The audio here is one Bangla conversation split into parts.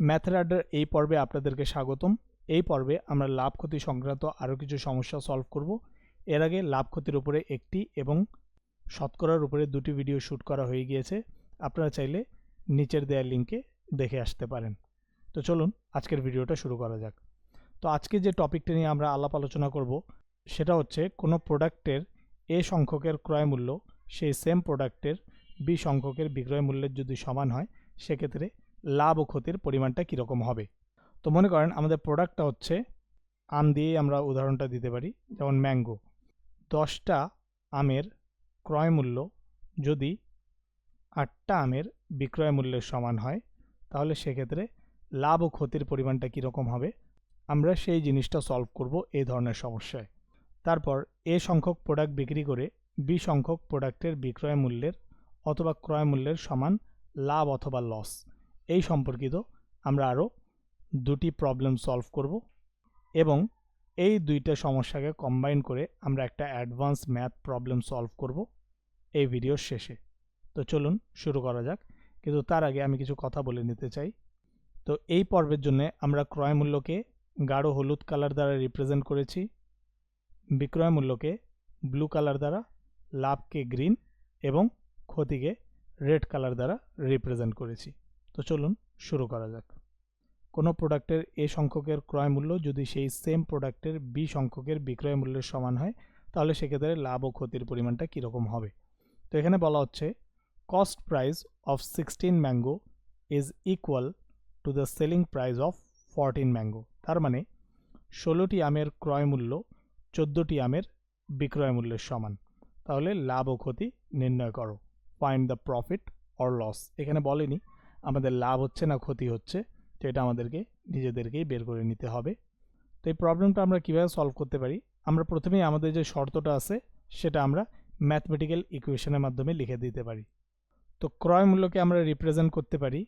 ম্যাথের আড্ডার এই পর্বে আপনাদেরকে স্বাগতম। এই পর্বে আমরা লাভ ক্ষতি সংক্রান্ত আরও কিছু সমস্যা সলভ করব। এর আগে লাভ ক্ষতির উপরে একটি এবং শতকরার উপরে দুটি ভিডিও শ্যুট করা হয়ে গিয়েছে। আপনারা চাইলে নিচের দেওয়া লিঙ্কে দেখে আসতে পারেন। তো চলুন আজকের ভিডিওটা শুরু করা যাক। তো আজকে যে টপিকটা নিয়ে আমরা আলাপ আলোচনা করব সেটা হচ্ছে কোনো প্রোডাক্টের এ সংখ্যকের ক্রয় মূল্য সেই সেম প্রোডাক্টের বি সংখ্যকের বিক্রয় মূল্যের যদি সমান হয় সেক্ষেত্রে লাভ ও ক্ষতির পরিমাণটা কীরকম হবে। তো মনে করেন আমাদের প্রোডাক্টটা হচ্ছে আম দিয়েই আমরা উদাহরণটা দিতে পারি, যেমন ম্যাঙ্গো। 10টা আমের ক্রয় মূল্য যদি 8টা আমের বিক্রয় মূল্যের সমান হয় তাহলে সেক্ষেত্রে লাভ ও ক্ষতির পরিমাণটা কীরকম হবে আমরা সেই জিনিসটা সলভ করব এই ধরনের সমস্যায়। তারপর এ সংখ্যক প্রোডাক্ট বিক্রি করে বি সংখ্যক প্রোডাক্টের বিক্রয় মূল্যের অথবা ক্রয় মূল্যের সমান লাভ অথবা লস, এই সম্পর্কিত আমরা আরও দুটি প্রবলেম সলভ করব এবং এই দুইটা সমস্যাকে কম্বাইন করে আমরা একটা অ্যাডভান্স ম্যাথ প্রবলেম সলভ করব এই ভিডিওর শেষে। তো চলুন শুরু করা যাক, কিন্তু তার আগে আমি কিছু কথা বলে নিতে চাই। তো এই পর্বের জন্য আমরা ক্রয় মূল্যকে গাঢ় হলুদ কালার দ্বারা রিপ্রেজেন্ট করেছি, বিক্রয় মূল্যকে ব্লু কালার দ্বারা, লাভকে গ্রিন এবং ক্ষতিকে রেড কালার দ্বারা রিপ্রেজেন্ট করেছি। তো চলুন শুরু করা যাক। কোনো প্রোডাক্টের এ সংখ্যকের ক্রয় মূল্য যদি সেই সেম প্রোডাক্টের বি সংখ্যকের বিক্রয় মূল্যের সমান হয় তাহলে সেক্ষেত্রে লাভ ও ক্ষতির পরিমাণটা কীরকম হবে। তো এখানে বলা হচ্ছে cost price of 16 mango is equal to the selling price of 14 mango. তার মানে 16টি আমের ক্রয় মূল্য 14টি আমের বিক্রয় মূল্যের সমান। তাহলে লাভ ও ক্ষতি নির্ণয় করো, find the profit or loss. এখানে বলেনি আমাদের লাভ হচ্ছে না ক্ষতি হচ্ছে, তো এটা আমাদেরকে নিজেদেরকেই বের করে নিতে হবে। তো এই প্রবলেমটা আমরা কীভাবে সলভ করতে পারি, আমরা প্রথমেই আমাদের যে শর্তটা আছে সেটা আমরা ম্যাথমেটিক্যাল ইকুয়েশনের মাধ্যমে লিখে দিতে পারি। তো ক্রয় মূল্যকে আমরা রিপ্রেজেন্ট করতে পারি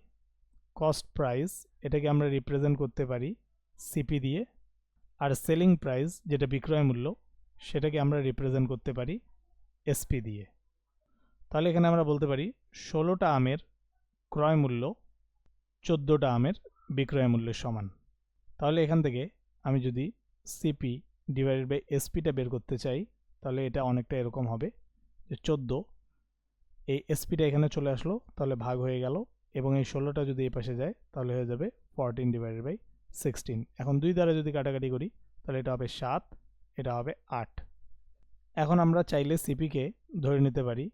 কস্ট প্রাইস, এটাকে আমরা রিপ্রেজেন্ট করতে পারি সিপি দিয়ে, আর সেলিং প্রাইস যেটা বিক্রয় মূল্য সেটাকে আমরা রিপ্রেজেন্ট করতে পারি এসপি দিয়ে। তাহলে এখানে আমরা বলতে পারি 16টা আমের ক্রয় মূল্য 14টা আমের বিক্রয় মূল্যের সমান। তাহলে এখান থেকে আমি যদি সিপি ডিভাইডেড বাই এসপিটা বের করতে চাই তাহলে এটা অনেকটা এরকম হবে যে 14, এই এসপিটা এখানে চলে আসলো তাহলে ভাগ হয়ে গেল, এবং এই 16টা যদি এই পাশে যায় তাহলে হয়ে যাবে 14 ডিভাইডেড বাই 16। এখন 2 দ্বারা যদি কাটাকাটি করি তাহলে এটা হবে 7, এটা হবে 8। এখন আমরা চাইলে সিপিকে ধরে নিতে পারি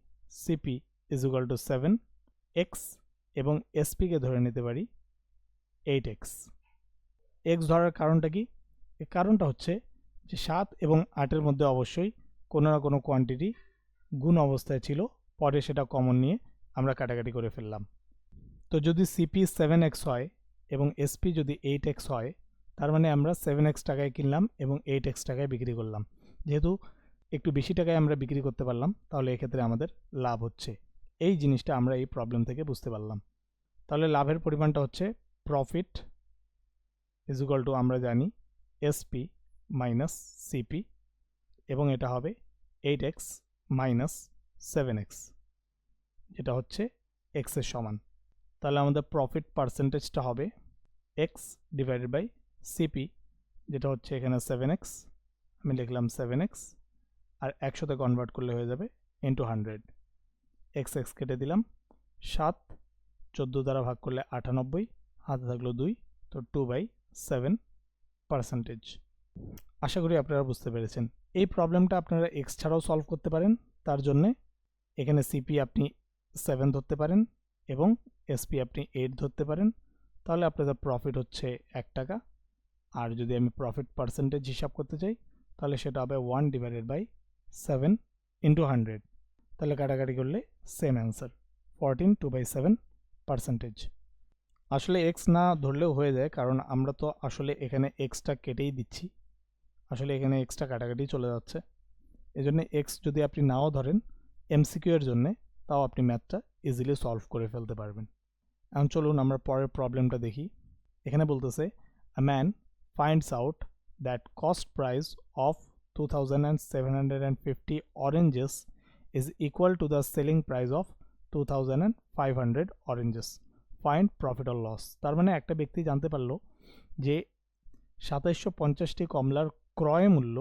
CP is equal two 7x এবং এসপিকে ধরে নিতে পারি 8x। এক্স ধরার কারণটা কি? এর কারণটা হচ্ছে যে 7 এবং 8-এর মধ্যে অবশ্যই কোনো না কোনো কোয়ান্টিটি গুণ অবস্থায় ছিল, পরে সেটা কমন নিয়ে আমরা কাটাকাটি করে ফেললাম। তো যদি সিপি 7x হয় এবং এসপি যদি 8x হয় তার মানে আমরা 7x টাকায় কিনলাম এবং 8x টাকায় বিক্রি করলাম। যেহেতু একটু বেশি টাকায় আমরা বিক্রি করতে পারলাম তাহলে এক্ষেত্রে আমাদের লাভ হচ্ছে। এই জিনিসটা আমরা এই প্রবলেম থেকে বুঝতে পারলাম। তাহলে লাভের পরিমাণটা হচ্ছে প্রফিট ইজ ইকুয়াল টু আমরা জানি এসপি মাইনাস সিপি, এবং এটা হবে 8x মাইনাস 7x, যেটা হচ্ছে এক্সের সমান। তাহলে আমাদের প্রফিট পার্সেন্টেজটা হবে এক্স ডিভাইডেড বাই সিপি, যেটা হচ্ছে এখানে 7x, আমি লিখলাম 7x, আর 100তে কনভার্ট করলে হয়ে যাবে ইন্টু 100। এক্স এক্স কেটে দিলাম, 7 14 দ্বারা ভাগ করলে 98, হাতে থাকলো 2, তো 2/7%। আশা করি আপনারা বুঝতে পেরেছেন। এই প্রবলেমটা আপনারা এক্স ছাড়াও সলভ করতে পারেন। তার জন্যে এখানে সিপি আপনি 7 ধরতে পারেন এবং এসপি আপনি 8 ধরতে পারেন। তাহলে আপনাদের প্রফিট হচ্ছে 1 টাকা, আর যদি আমি প্রফিট পার্সেন্টেজ হিসাব করতে চাই তাহলে সেটা হবে 1 ডিভাইডেড বাই 7 ইন্টু 100। তাহলে কাটাকাটি করলে সেম অ্যান্সার 14 2/7%। আসলে এক্স না ধরলেও হয়ে যায়, কারণ আমরা তো আসলে এখানে এক্সটা কেটেই দিচ্ছি, আসলে এখানে এক্সটা কাটাকাটি চলে যাচ্ছে। এজন্য এক্স যদি আপনি নাও ধরেন এমসিকিউ এর জন্য, তাও আপনি ম্যাথটা ইজিলি সলভ করে ফেলতে পারবেন। এখন চলুন আমরা পরের প্রবলেমটা দেখি। এখানে বলতেছে a man finds out that cost price of 2750 oranges is equal to the selling price of 2500 oranges. Find profit or loss. তার মানে একটা ব্যক্তি জানতে পারলো যে 2750টি কমলার ক্রয় মূল্য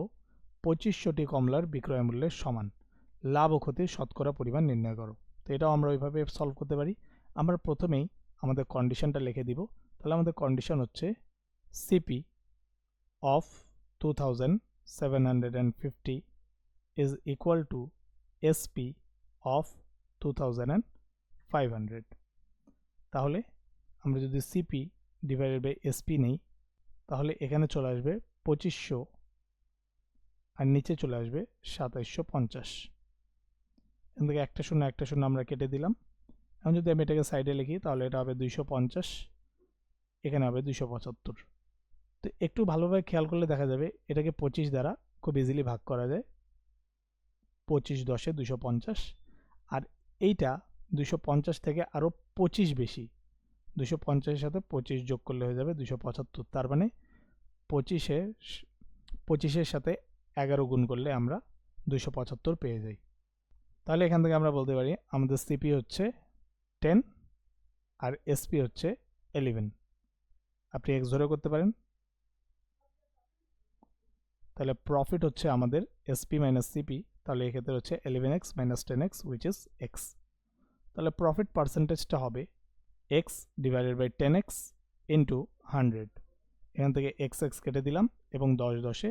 2500টি কমলার বিক্রয় মূল্যের সমান। লাভ ও ক্ষতির শতকরা পরিমাণ নির্ণয় করো। তো এটাও আমরা ওইভাবে সলভ করতে পারি। আমরা প্রথমেই আমাদের কন্ডিশনটা লিখে দিব। তাহলে আমাদের কন্ডিশন হচ্ছে CP of 2750 is equal to SP of 2500। তাহলে আমরা যদি সিপি ডিভাইডেড বাই এসপি নেই তাহলে এখানে চলে আসবে 2500 আর নিচে চলে আসবে 2750। এখান থেকে একটা শূন্য আমরা কেটে দিলাম। এখন যদি আমি এটাকে সাইডে লিখি তাহলে এটা হবে 250, এখানে হবে 275। তো একটু ভালোভাবে খেয়াল করলে দেখা যাবে এটাকে 25 দ্বারা খুব ইজিলি ভাগ করা যায়, 25 10 250, আর এইটা 250 থেকে আরও 25 বেশি, 250-এর সাথে 25 যোগ করলে হয়ে যাবে 275। তার মানে 25-এর সাথে 11 গুণ করলে আমরা 275 পেয়ে যাই। তাহলে এখান থেকে আমরা বলতে পারি আমাদের সিপি হচ্ছে 10 আর এসপি হচ্ছে 11। আপনি এক্স ধরে করতে পারেন। তাহলে প্রফিট হচ্ছে আমাদের এসপি মাইনাস সিপি, তাহলে এক্ষেত্রে হচ্ছে 11x minus 10x which is x. তাহলে প্রফিট পার্সেন্টেজটা হবে x divided by 10x into 100। এখান থেকে এক্স কেটে দিলাম এবং 10 10-এ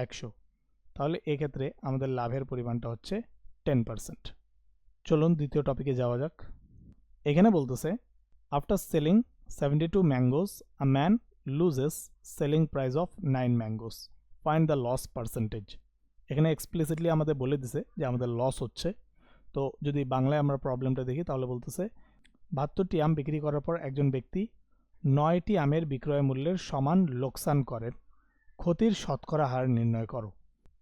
100। তাহলে এক্ষেত্রে আমাদের লাভের পরিমাণটা হচ্ছে 10%। চলুন দ্বিতীয় টপিকে যাওয়া যাক। এখানে বলতেছে after selling 72 mangoes a man loses selling price of 9 mangoes, find the loss percentage. এখানে এক্সপ্লিসিটলি আমাদের বলে দিছে যে আমাদের লস হচ্ছে। তো যদি বাংলায় আমরা প্রবলেমটা দেখি তাহলে বলতেছে 72টি আম বিক্রি করার পর একজন ব্যক্তি 9টি আমের বিক্রয় মূল্যের সমান লোকসান করেন, ক্ষতির শতকরা হার নির্ণয় করো।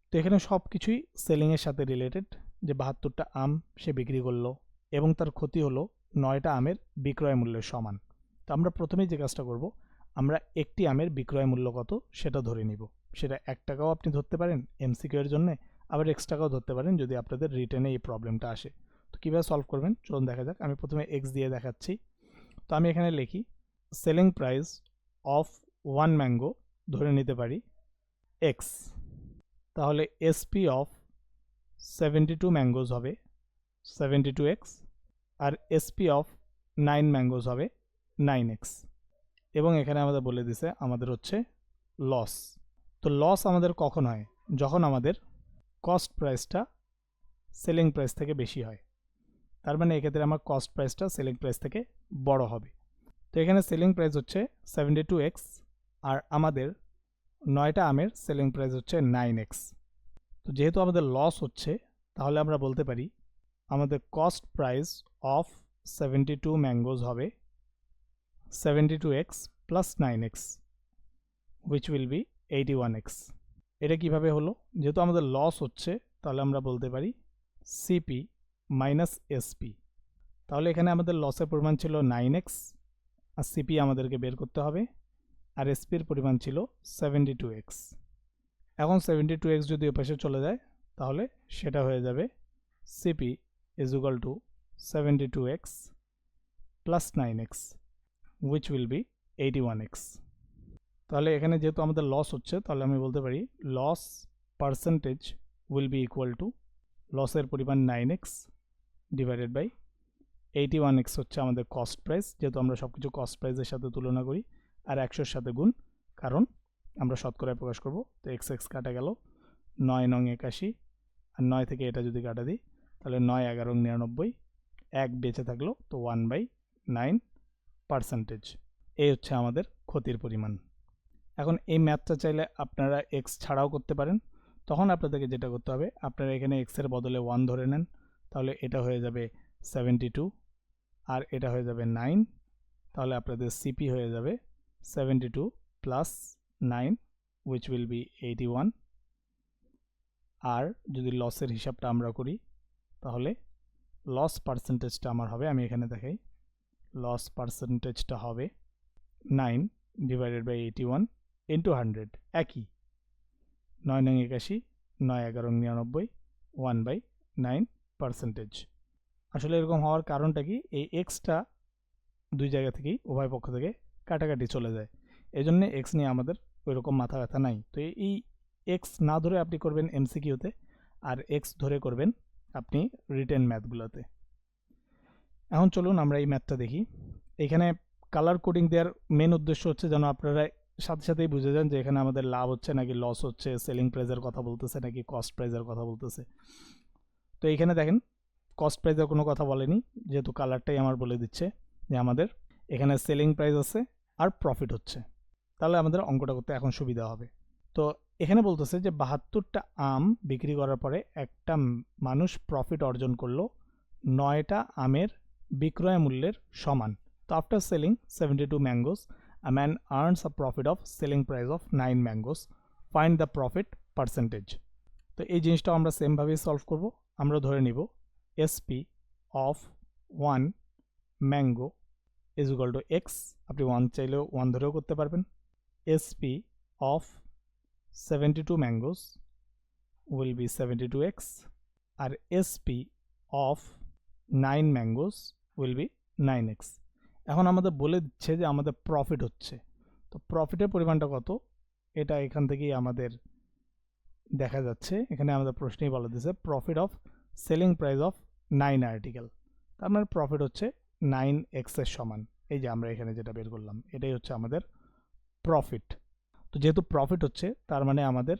তো এখানে সব কিছুই সেলিংয়ের সাথে রিলেটেড, যে 72টা আম সে বিক্রি করলো এবং তার ক্ষতি হলো 9টা আমের বিক্রয় মূল্যের সমান। তো আমরা প্রথমেই যে কাজটা করব, আমরা একটি আমের বিক্রয় মূল্য কত সেটা ধরে নিব। সেটা 1 টাকাও আপনি ধরতে পারেন এমসিকিউ এর জন্য, আবার x টাকাও ধরতে পারেন যদি আপনাদের রিটেনে এই প্রবলেমটা আসে। তো কীভাবে সলভ করবেন চলুন দেখা যাক। আমি প্রথমে এক্স দিয়ে দেখাচ্ছি। তো আমি এখানে লিখি সেলিং প্রাইস অফ 1 ম্যাঙ্গো ধরে নিতে পারি এক্স। তাহলে এসপি অফ 72 ম্যাঙ্গোজ হবে 72x R SP of 9 mangoes হবে 9x। এবং এখানে আমাদের বলে দিছে আমাদের হচ্ছে লস। তো লস আমাদের কখন হয়? যখন আমাদের কস্ট প্রাইসটা সেলিং প্রাইস থেকে বেশি হয়। তার মানে এক্ষেত্রে আমার কস্ট প্রাইসটা সেলিং প্রাইস থেকে বড় হবে। তো এখানে সেলিং প্রাইস হচ্ছে 72x আর আমাদের 9টা আমের সেলিং প্রাইস হচ্ছে 9x। তো যেহেতু আমাদের লস হচ্ছে তাহলে আমরা বলতে পারি আমাদের কস্ট প্রাইস অফ 72 ম্যাঙ্গোজ হবে 72x plus 9x which will be 81x। এটা কিভাবে হলো? যেহেতু আমাদের লস হচ্ছে তাহলে আমরা বলতে পারি সিপি মাইনাস এসপি। তাহলে এখানে আমাদের লসের পরিমাণ ছিল 9x আর সিপি আমাদেরকে বের করতে হবে, আর এসপির পরিমাণ ছিল 72x। এখন 72x যদি ওপাশে চলে যায় তাহলে সেটা হয়ে যাবে CP is equal two 72x plus 9x which will be 81x। তাহলে এখানে যেহেতু আমাদের লস হচ্ছে তাহলে আমি বলতে পারি loss percentage will be equal to লসের পরিমাণ 9x ডিভাইডেড বাই 81x হচ্ছে আমাদের কস্ট প্রাইস, যেহেতু আমরা সব কিছু কস্ট প্রাইসের সাথে তুলনা করি, আর 100-এর সাথে গুণ, কারণ আমরা শতকরায় প্রকাশ করব। তো এক্স কাটা গেল 9 নং 81 আর 9 থেকে এটা যদি কাটা দিই তাহলে 9 11 99, 1 বেঁচে থাকলো, তো 1/9%। এই হচ্ছে আমাদের ক্ষতির পরিমাণ। এখন এই ম্যাথটা চাইলে আপনারা এক্স ছাড়াও করতে পারেন। তখন আপনাদেরকে যেটা করতে হবে, আপনারা এখানে এক্সের বদলে 1 ধরে নেন, তাহলে এটা হয়ে যাবে 72 আর এটা হয়ে যাবে 9। তাহলে আপনাদের সিপি হয়ে যাবে 72 প্লাস 9 উইচ উইল বি 81। আর যদি লসের হিসাবটা আমরা করি তাহলে লস পার্সেন্টেজটা আমার হবে, আমি এখানে দেখাই, লস পার্সেন্টেজটা হবে 9 ডিভাইডেড বাই 81 ইন্টু 100। একই 9 নং 81, 9 11 99, 1/9%। আসলে এরকম হওয়ার কারণটা কি, এই এক্সটা দুই জায়গা থেকেই উভয় পক্ষ থেকে কাটাকাটি চলে যায়, এই জন্য এক্স নিয়ে আমাদের ওই রকম মাথা ব্যথা নাই। তো এই এক্স না ধরে আপনি করবেন এমসিকিউতে, আর এক্স ধরে করবেন আপনি রিটেন ম্যাথগুলোতে। এখন চলুন আমরা এই ম্যাথটা দেখি। এখানে কালার কোডিং দেওয়ার মেন উদ্দেশ্য হচ্ছে যেন আপনারা সাথে সাথেই বুঝে যান যে এখানে আমাদের লাভ হচ্ছে নাকি লস হচ্ছে, সেলিং প্রাইসের কথা বলতেছে নাকি কস্ট প্রাইসের কথা বলতেছে। তো এইখানে দেখেন কস্ট প্রাইসের কোনো কথা বলেনি, যেহেতু কালারটাই আমার বলে দিচ্ছে যে আমাদের এখানে সেলিং প্রাইস আছে আর প্রফিট হচ্ছে, তাহলে আমাদের অঙ্কটা করতে এখন সুবিধা হবে। তো এখানে বলতেছে যে 72টা আম বিক্রি করার পরে একটা মানুষ প্রফিট অর্জন করলো 9টা আমের বিক্রয় মূল্যের সমান। তো after selling 72 mangoes a man earns a profit of selling price of 9 mangoes. Find the profit percentage. তো এই জিনিসটা আমরা সেমভাবে সলভ করব। আমরা ধরে নিব SP of 1 mango is equal to x, আপনি 1 চাইলেও 1 ধরেও করতে পারবেন। SP of 72 mangoes will be 72x, R SP of 9 mangoes will be 9x। এখন আমাদের বলে দিচ্ছে যে আমাদের প্রফিট হচ্ছে, তো প্রফিটের পরিমাণটা কত এটা এখান থেকেই আমাদের দেখা যাচ্ছে। এখানে আমাদের প্রশ্নেই বলে দিচ্ছে profit of selling price of 9 article, তার মানে প্রফিট হচ্ছে 9x এর সমান। এই যে আমরা এখানে যেটা বের করলাম এটাই হচ্ছে আমাদের প্রফিট। তো যেহেতু প্রফিট হচ্ছে তার মানে আমাদের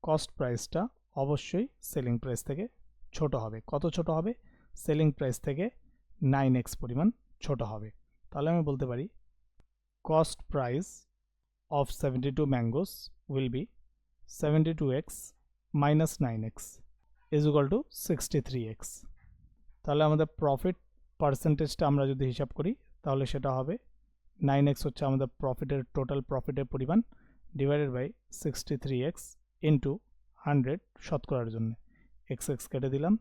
কস্ট প্রাইসটা অবশ্যই সেলিং প্রাইস থেকে ছোট হবে। কত ছোট হবে? সেলিং প্রাইস থেকে 9x পরিমাণ ছোট হবে। তাহলে আমি বলতে পারি cost price of 72 mangoes will be 72x minus 9x is equal two 63x। তাহলে আমাদের প্রফিট পার্সেন্টেজটা আমরা যদি হিসাব করি তাহলে সেটা হবে 9x হচ্ছে আমাদের প্রফিটের টোটাল প্রফিটের পরিমাণ ডিভাইডেড বাই 63x ইন্টু 100 শতকরার জন্য। x কেটে দিলাম,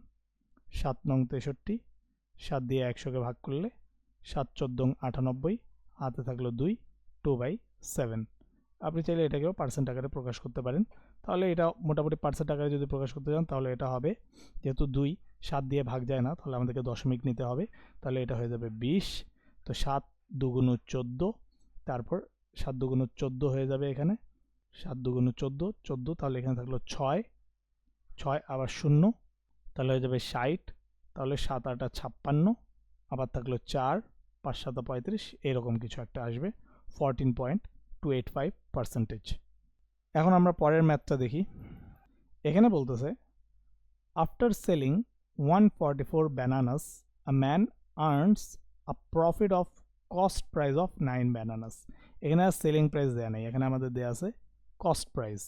7 নং 63, 7 দিয়ে 100কে ভাগ করলে 7 14 98, হাতে থাকলো 2, 2/7। আপনি চাইলে এটাকেও পার্সেন্ট আকারে প্রকাশ করতে পারেন। তাহলে এটা মোটামুটি পার্সেন্ট আকারে যদি প্রকাশ করতে চান তাহলে এটা হবে, যেহেতু 2 7 দিয়ে ভাগ যায় না তাহলে আমাদেরকে দশমিক নিতে হবে, তাহলে এটা হয়ে যাবে 20। তো 7 2 14, তারপর 7 2 14 হয়ে যাবে এখানে, 7 2 14 14, তাহলে এখানে থাকলো 6 6 আবার 0, তাহলে হয়ে যাবে 60। তাহলে 7 8 56, আবার থাকলো 4 5 7 35, এরকম কিছু একটা আসবে, 14.285%। এখন আমরা পরের ম্যাথটা দেখি। এখানে বলতেছে after selling 144 bananas a man earns a profit of cost price of 9 bananas। এখানে আর সেলিং প্রাইস দেয়া নেই, এখানে আমাদের দেয়া আছে কস্ট প্রাইস।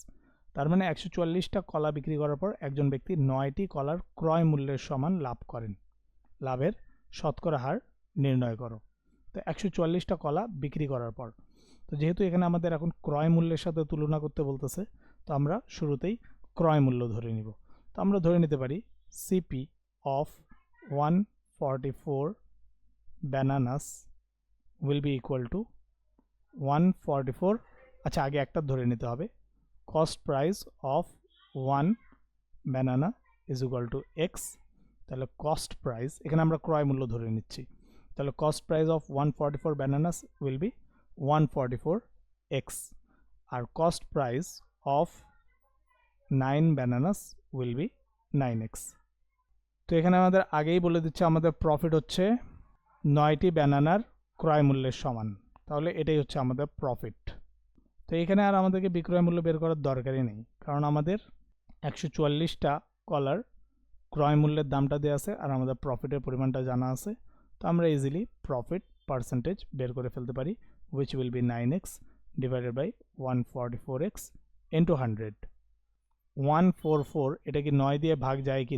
তার মানে 144টা কলা বিক্রি করার পর একজন ব্যক্তি 9টি কলার ক্রয় মূল্যের সমান লাভ করেন। লাভের শতকরা হার নির্ণয় করো। তো 144টা কলা বিক্রি করার পর, তো যেহেতু এখানে আমাদের এখন ক্রয় মূল্যের সাথে তুলনা করতে বলতেছে, তো আমরা শুরুতেই ক্রয় মূল্য ধরে নিব। তো আমরা ধরে নিতে পারি CP of 144 bananas will be equal to 144, আচ্ছা আগে একটা ধরে নিতে হবে, cost price of 1 banana is equal to x। তাহলে কস্ট প্রাইস, এখানে আমরা ক্রয় মূল্য ধরে নিচ্ছি, তাহলে cost price of 144 bananas will be 144x, আর cost price of 9 bananas will be 9x। তো এখানে আমাদের আগেই বলে দিচ্ছে আমাদের প্রফিট হচ্ছে 9টি ব্যানানার ক্রয় মূল্যের সমান, তাহলে এটাই হচ্ছে আমাদের প্রফিট। তো এখানে আর আমাদেরকে বিক্রয় মূল্য বের করার দরকারই নেই, কারণ আমাদের 144টা কলার ক্রয় মূল্যের দামটা দেওয়া আছে আর আমাদের প্রফিটের পরিমাণটা জানা আছে। তো আমরা ইজিলি প্রফিট পার্সেন্টেজ বের করে ফেলতে পারি, which will be 9x divided by 144x into 100। 144 এটা কি 9 দিয়ে ভাগ যায় কি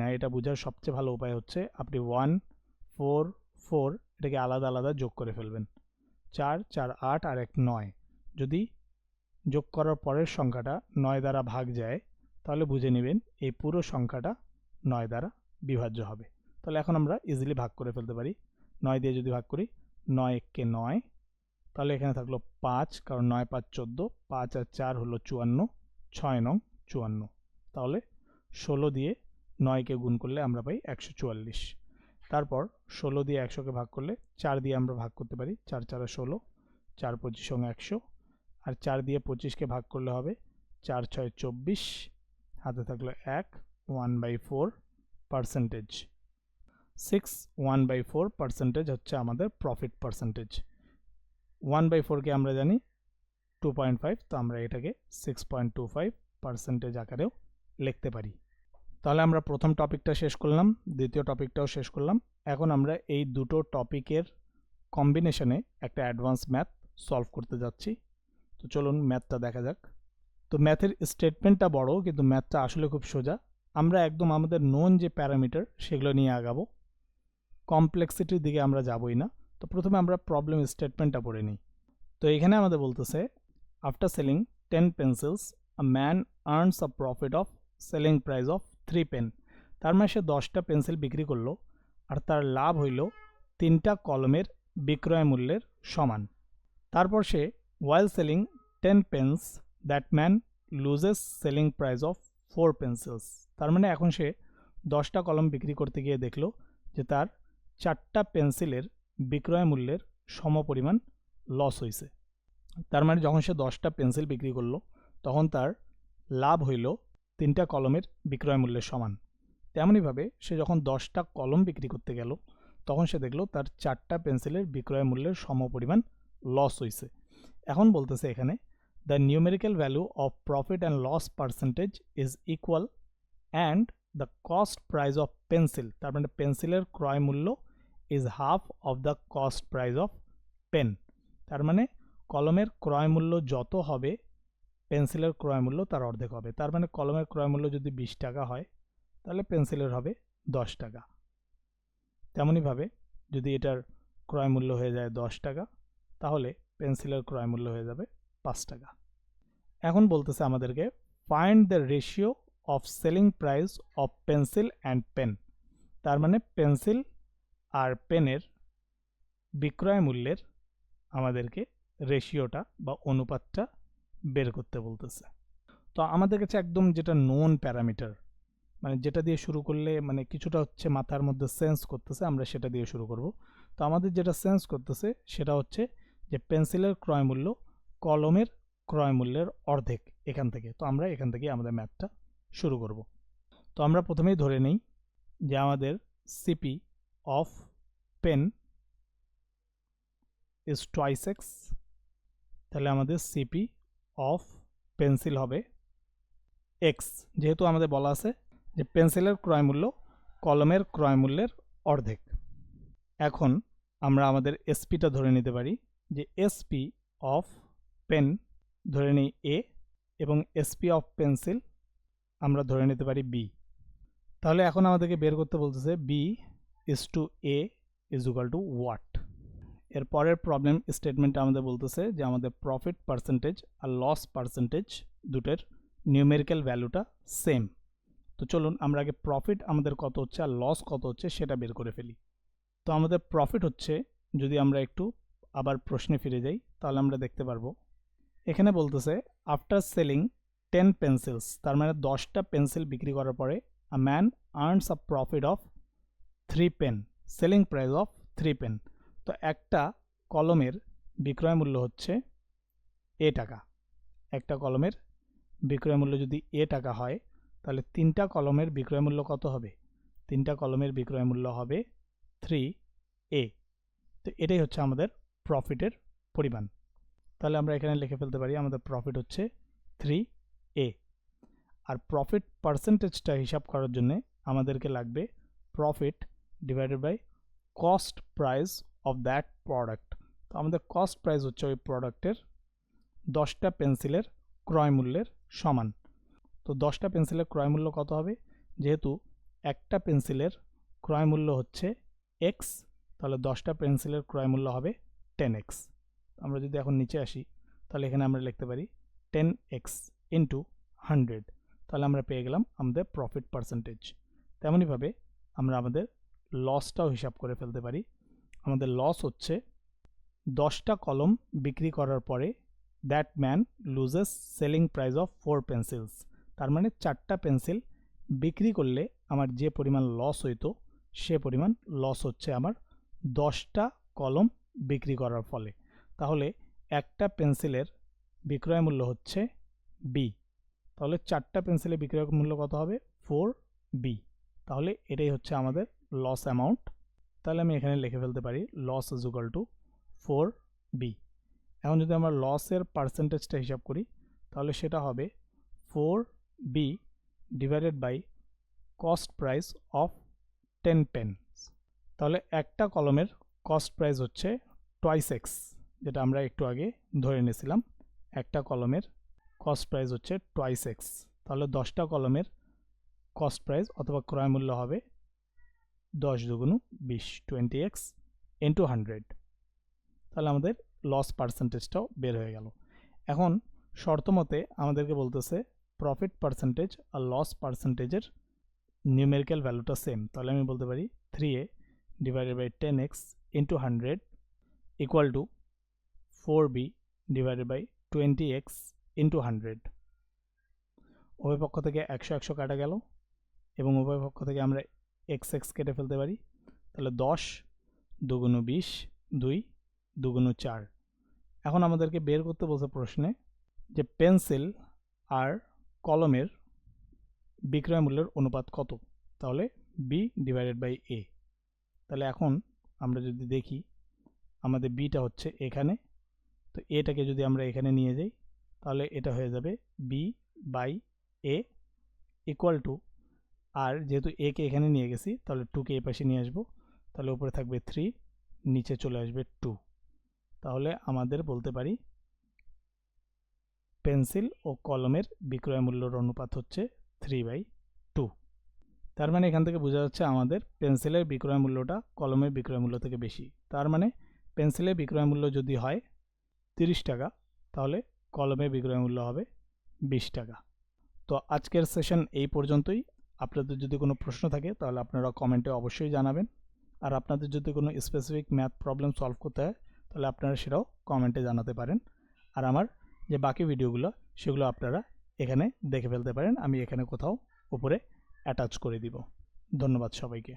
না, এটা বোঝার সবচেয়ে ভালো উপায় হচ্ছে আপনি 144 এটাকে আলাদা আলাদা যোগ করে ফেলবেন। 4 4 8 আর 1 9, যদি যোগ করার পরের সংখ্যাটা 9 দ্বারা ভাগ যায় তাহলে বুঝে নেবেন এই পুরো সংখ্যাটা 9 দ্বারা বিভাজ্য হবে। তাহলে এখন আমরা ইজিলি ভাগ করে ফেলতে পারি। 9 দিয়ে যদি ভাগ করি, 9 1 কে 9, তাহলে এখানে থাকলো 5, কারণ 9 5 14, 5 আর 4 হলো 54, 6 নং 54, তাহলে 16 দিয়ে 9কে গুণ করলে আমরা পাই 144। তারপর 16 দিয়ে 100কে ভাগ করলে 4 দিয়ে আমরা ভাগ করতে পারি, 4 4 16, 4 25 100, আর 4 দিয়ে 25কে ভাগ করলে হবে 4 6 24, হাতে থাকলো 1, 1/4%। 1/4% হচ্ছে আমাদের প্রফিট পার্সেন্টেজ। 1/4কে আমরা জানি 2.5, তো আমরা এটাকে 6.25% আকারেও লিখতে পারি। তাহলে আমরা প্রথম টপিকটা শেষ করলাম, দ্বিতীয় টপিকটাও শেষ করলাম। এখন আমরা এই দুটো টপিকের কম্বিনেশনে একটা অ্যাডভান্স ম্যাথ সলভ করতে যাচ্ছি। তো চলুন ম্যাথটা দেখা যাক। তো ম্যাথের স্টেটমেন্টটা বড়, কিন্তু ম্যাথটা আসলে খুব সোজা। আমরা একদম আমাদের নোন যে প্যারামিটার সেগুলো নিয়ে আগাবো, কমপ্লেক্সিটির দিকে আমরা যাবই না। তো প্রথমে আমরা প্রবলেম স্টেটমেন্টটা পড়ে নিই। তো এখানে আমাদের বলতেছে, after selling 10 pencils a man earns a profit of selling price of 3 pen. তার মানে সে 10টা পেন্সিল বিক্রি করলো আর তার লাভ হইল 3টা কলমের বিক্রয় মূল্যের সমান। তারপর সে while selling 10 pens that man loses selling price of 4 pencils। তার মানে এখন সে 10টা কলম বিক্রি করতে গিয়ে দেখলো যে তার 4টা পেন্সিলের বিক্রয় মূল্যের সমপরিমাণ লস হয়েছে। তার মানে যখন সে 10টা পেন্সিল বিক্রি করলো তখন তার লাভ হইল 3টা কলমের বিক্রয় মূল্যের সমান। তেমনইভাবে সে যখন 10টা কলম বিক্রি করতে গেল তখন সে দেখলো তার 4টা পেন্সিলের বিক্রয় মূল্যের সমপরিমাণ লস হয়েছে। এখন বলতেছে এখানে the numerical value of profit and loss percentage is equal and the cost price of pencil, তার মানে পেন্সিলের ক্রয় মূল্য is half of the cost price of pen. তার মানে কলমের ক্রয় মূল্য যত হবে পেন্সিলের ক্রয় মূল্য তার অর্ধেক হবে। তার মানে কলমের ক্রয় মূল্য যদি 20 টাকা হয় তাহলে পেন্সিলের হবে 10 টাকা। তেমনইভাবে যদি এটার ক্রয় মূল্য হয়ে যায় 10 টাকা তাহলে পেন্সিলের ক্রয় মূল্য হয়ে যাবে 5 টাকা। এখন বলতেছে আমাদেরকে find the ratio of selling price of pencil and pen. তার মানে পেন্সিল আর পেনের বিক্রয় মূল্যের আমাদেরকে রেশিওটা বা অনুপাতটা বের করতে বলতেছে। তো আমাদের কাছে একদম যেটা নোন প্যারামিটার, মানে যেটা দিয়ে শুরু করলে মানে কিছুটা হচ্ছে মাথার মধ্যে সেন্স করতেছে, আমরা সেটা দিয়ে শুরু করব। তো আমাদের যেটা সেন্স করতেছে সেটা হচ্ছে যে পেন্সিলের ক্রয় মূল্য কলমের ক্রয় মূল্যের অর্ধেক এখান থেকে। তো আমরা এখান থেকে আমাদের ম্যাথটা শুরু করব। তো আমরা প্রথমেই ধরে নিই যে আমাদের CP of pen is twice x. তাহলে আমাদের সিপি অফ পেন্সিল হবে এক্স, যেহেতু আমাদের বলা আছে যে পেন্সিলের ক্রয় মূল্য কলমের ক্রয় মূল্যের অর্ধেক। এখন আমরা আমাদের এসপিটা ধরে নিতে পারি যে এসপি অফ পেন ধরে নিই এ এবং এসপি অফ পেন্সিল আমরা ধরে নিতে পারি বি। তাহলে এখন আমাদেরকে বের করতে বলতেছে B is to A is equal to what. এর পরের প্রবলেম স্টেটমেন্টটা আমাদের বলতেছে যে আমাদের প্রফিট পার্সেন্টেজ আর লস পার্সেন্টেজ দুটের নিউমেরিক্যাল ভ্যালুটা সেম। তো চলুন আমরা আগে প্রফিট আমাদের কত হচ্ছে আর লস কত হচ্ছে সেটা বের করে ফেলি। তো আমাদের প্রফিট হচ্ছে, যদি আমরা একটু আবার প্রশ্নে ফিরে যাই তাহলে আমরা দেখতে পারবো এখানে বলতেছে আফটার সেলিং 10 পেন্সিলস, তার মানে 10টা পেন্সিল বিক্রি করার পরে a man earns a profit of 3 pen, selling price of 3 pen. তো একটা কলমের বিক্রয় মূল্য হচ্ছে এ টাকা। একটা কলমের বিক্রয় মূল্য যদি এ টাকা হয় তাহলে 3টা কলমের বিক্রয় মূল্য কত হবে? 3টা কলমের বিক্রয় মূল্য হবে 3A। তো এটাই হচ্ছে আমাদের প্রফিটের পরিমাণ। তাহলে আমরা এখানে লিখে ফেলতে পারি আমাদের প্রফিট হচ্ছে 3A। আর প্রফিট পার্সেন্টেজটা হিসাব করার জন্য আমাদেরকে লাগবে profit divided by cost price of that product. তো আমাদের কস্ট প্রাইস হচ্ছে ওই প্রোডাক্টের 10টা পেন্সিলের ক্রয় মূল্যের সমান। তো 10টা পেন্সিলের ক্রয় মূল্য কত হবে? যেহেতু একটা পেন্সিলের ক্রয় মূল্য হচ্ছে এক্স, তাহলে 10টা পেন্সিলের ক্রয় মূল্য হবে 10x। আমরা যদি এখন নিচে আসি তাহলে এখানে আমরা লিখতে পারি 10x ইন্টু 100। তাহলে আমরা পেয়ে গেলাম আমাদের প্রফিট পার্সেন্টেজ। তেমনইভাবে আমরা আমাদের লসটাও হিসাব করে ফেলতে পারি। আমাদের লস হচ্ছে 10টা কলম বিক্রি করার পরে that man loses selling price of 4 pencils. তার মানে 4টা পেন্সিল বিক্রি করলে আমার যে পরিমাণ লস হইতো সে পরিমাণ লস হচ্ছে আমার 10টা কলম বিক্রি করার ফলে। তাহলে একটা পেন্সিলের বিক্রয় মূল্য হচ্ছে বি, তাহলে 4টা পেন্সিলের বিক্রয় মূল্য কত হবে 4b। তাহলে এটাই হচ্ছে আমাদের লস অ্যামাউন্ট। তাহলে আমি এখানে লিখে ফেলতে পারি loss is equal to 4b। এখন যদি আমরা লসের পার্সেন্টেজটা হিসাব করি তাহলে সেটা হবে 4b divided by cost price of 10 pens. তাহলে একটা কলমের কস্ট প্রাইস হচ্ছে টুয়াইস এক্স, যেটা আমরা একটু আগে ধরে নিয়েছিলাম। একটা কলমের কস্ট প্রাইস হচ্ছে টুয়াইস এক্স, তাহলে 10টা কলমের কস্ট প্রাইস অথবা ক্রয় মূল্য হবে 10 দুগুণ 20, 20x ইন্টু 100। তাহলে আমাদের লস পার্সেন্টেজটাও বের হয়ে গেল। এখন শর্ত মতে আমাদেরকে বলতেছে প্রফিট পার্সেন্টেজ আর লস পার্সেন্টেজের নিউমেরিক্যাল ভ্যালুটা সেম। তাহলে আমি বলতে পারি 3a divided by 10x into 100 equal to 4b divided by 20x into 100। উভয় পক্ষ থেকে 100 100 কাটা গেল এবং উভয় পক্ষ থেকে আমরা এক্স এক্স কেটে ফেলতে পারি। তাহলে 10 দুগুণ 20, 2 দুগুণ 4। এখন আমাদেরকে বের করতে বলছে প্রশ্নে যে পেন্সিল আর কলমের বিক্রয় মূল্যের অনুপাত কত। তাহলে বি ডিভাইডেড বাই এ। তাহলে এখন আমরা যদি দেখি আমাদের বিটা হচ্ছে এখানে, তো এটাকে যদি আমরা এখানে নিয়ে যাই তাহলে এটা হয়ে যাবে B by A equal to, আর যেহেতু এ কে এখানে নিয়ে গেছি তাহলে 2কে এই পাশে নিয়ে আসবো, তাহলে উপরে থাকবে 3, নিচে চলে আসবে 2। তাহলে আমাদের বলতে পারি পেন্সিল ও কলমের বিক্রয় মূল্যের অনুপাত হচ্ছে 3/2। তার মানে এখান থেকে বোঝা যাচ্ছে আমাদের পেন্সিলের বিক্রয় মূল্যটা কলমের বিক্রয় মূল্য থেকে বেশি। তার মানে পেন্সিলের বিক্রয় মূল্য যদি হয় 30 টাকা তাহলে কলমের বিক্রয় মূল্য হবে 20 টাকা। তো আজকের সেশন এই পর্যন্তই। আপনাদের যদি কোনো প্রশ্ন থাকে তাহলে আপনারা কমেন্টে অবশ্যই জানাবেন, আর আপনাদের যদি কোনো স্পেসিফিক ম্যাথ প্রবলেম সলভ করতে হয় তাহলে আপনারা সেটাও কমেন্টে জানাতে পারেন। আর আমার যে বাকি ভিডিওগুলো সেগুলো আপনারা এখানে দেখে ফেলতে পারেন, আমি এখানে কোথাও উপরে অ্যাটাচ করে দিব। ধন্যবাদ সবাইকে।